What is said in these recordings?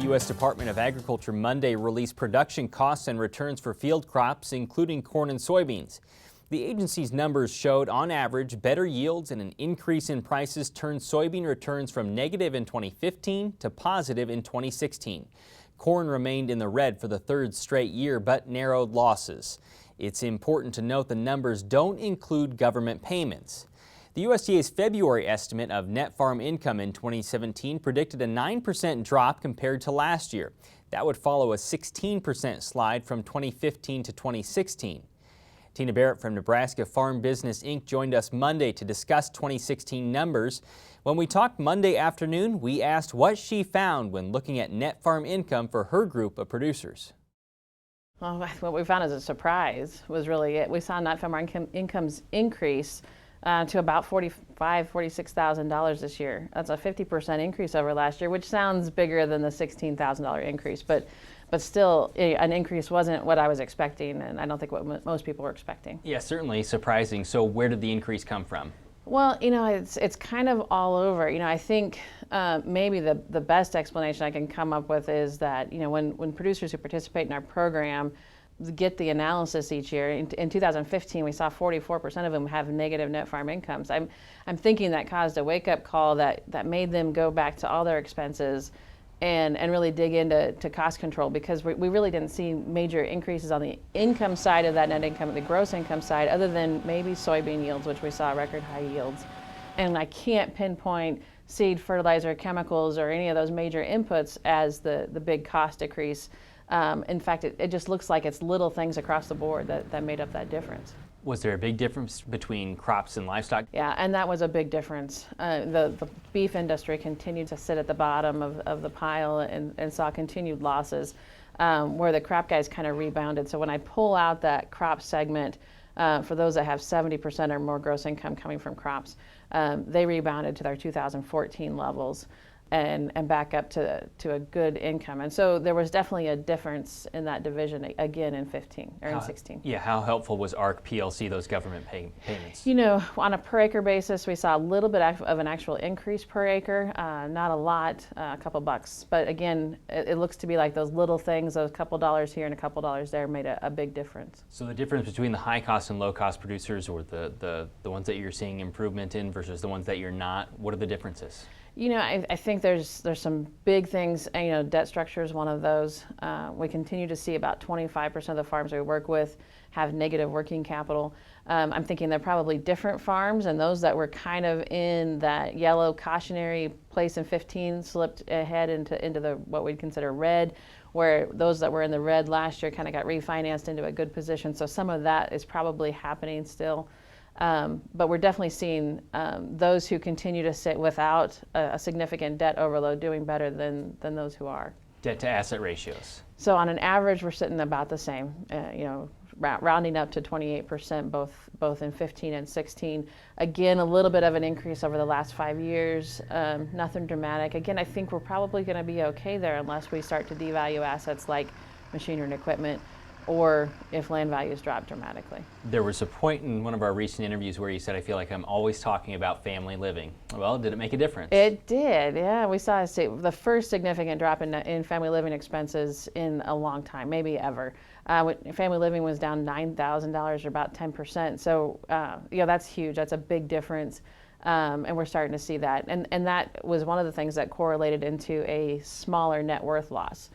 U.S. Department of Agriculture Monday released production costs and returns for field crops, including corn and soybeans. The agency's numbers showed, on average, better yields and an increase in prices turned soybean returns from negative in 2015 to positive in 2016. Corn remained in the red for the third straight year, but narrowed losses. It's important to note the numbers don't include government payments. The USDA's February estimate of net farm income in 2017 predicted a 9% drop compared to last year. That would follow a 16% slide from 2015 to 2016. Tina Barrett from Nebraska Farm Business Inc. joined us Monday to discuss 2016 numbers. When we talked Monday afternoon, we asked what she found when looking at net farm income for her group of producers. Well, what we found as a surprise was really it. We saw net farm incomes increase to about $45,000, $46,000 this year. That's a 50% increase over last year, which sounds bigger than the $16,000 increase, but still an increase wasn't what I was expecting, and I don't think what most people were expecting. Yeah, certainly surprising. So where did the increase come from? Well, it's kind of all over. I think maybe the best explanation I can come up with is that, when producers who participate in our program get the analysis each year, in 2015 we saw 44% of them have negative net farm incomes. I'm thinking that caused a wake-up call that made them go back to all their expenses and really dig into cost control, because we really didn't see major increases on the income side of that net income, the gross income side, other than maybe soybean yields, which we saw record high yields. And I can't pinpoint seed, fertilizer, chemicals, or any of those major inputs as the big cost decrease. In fact, it just looks like it's little things across the board that made up that difference. Was there a big difference between crops and livestock? Yeah, and that was a big difference. The beef industry continued to sit at the bottom of the pile and saw continued losses, where the crop guys kind of rebounded. So when I pull out that crop segment, for those that have 70% or more gross income coming from crops, they rebounded to their 2014 levels. And back up to a good income. And so there was definitely a difference in that division again in 16. Yeah, how helpful was ARC PLC, those government payments? On a per acre basis, we saw a little bit of an actual increase per acre, not a lot, a couple bucks. But again, it looks to be like those little things, those couple dollars here and a couple dollars there made a big difference. So the difference between the high cost and low cost producers, or the ones that you're seeing improvement in versus the ones that you're not, what are the differences? I think there's some big things. Debt structure is one of those. We continue to see about 25% of the farms we work with have negative working capital. I'm thinking they're probably different farms, and those that were kind of in that yellow cautionary place in 15 slipped ahead into the what we'd consider red, where those that were in the red last year kind of got refinanced into a good position. So some of that is probably happening still. But we're definitely seeing those who continue to sit without a significant debt overload doing better than those who are. Debt to asset ratios. So on an average, we're sitting about the same, rounding up to 28% both in 15 and 16. Again, a little bit of an increase over the last 5 years, nothing dramatic. Again, I think we're probably going to be okay there unless we start to devalue assets like machinery and equipment, or if land values drop dramatically. There was a point in one of our recent interviews where you said, I feel like I'm always talking about family living. Well, did it make a difference? It did, yeah. We saw the first significant drop in family living expenses in a long time, maybe ever. Family living was down $9,000 or about 10%. So, that's huge. That's a big difference. And we're starting to see that. And that was one of the things that correlated into a smaller net worth loss.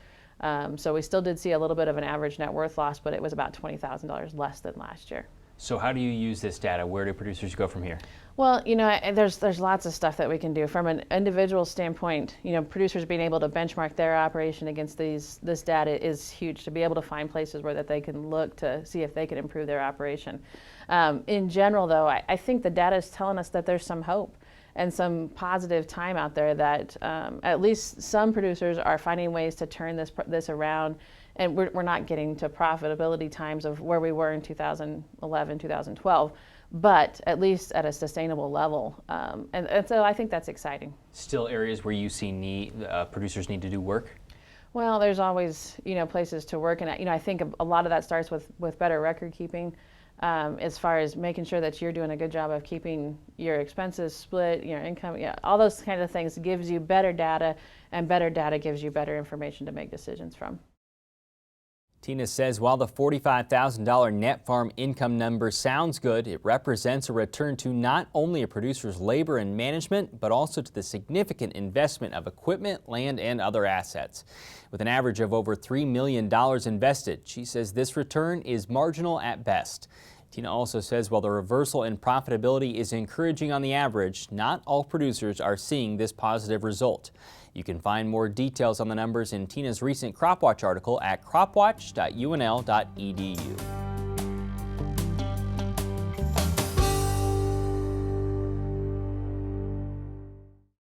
So we still did see a little bit of an average net worth loss, but it was about $20,000 less than last year. So how do you use this data? Where do producers go from here? Well, there's lots of stuff that we can do. From an individual standpoint, producers being able to benchmark their operation against this data is huge, to be able to find places where that they can look to see if they can improve their operation. In general, though, I think the data is telling us that there's some hope and some positive time out there, that at least some producers are finding ways to turn this around, and we're not getting to profitability times of where we were in 2011, 2012, but at least at a sustainable level. And so I think that's exciting. Still areas where you see producers need to do work? Well, there's always places to work, and I think a lot of that starts with better record keeping. as far as making sure that you're doing a good job of keeping your expenses split, your income, all those kind of things gives you better data, and better data gives you better information to make decisions from. Tina says while the $45,000 net farm income number sounds good, it represents a return to not only a producer's labor and management, but also to the significant investment of equipment, land, and other assets. With an average of over $3 million invested, she says this return is marginal at best. Tina also says while the reversal in profitability is encouraging on the average, not all producers are seeing this positive result. You can find more details on the numbers in Tina's recent CropWatch article at cropwatch.unl.edu.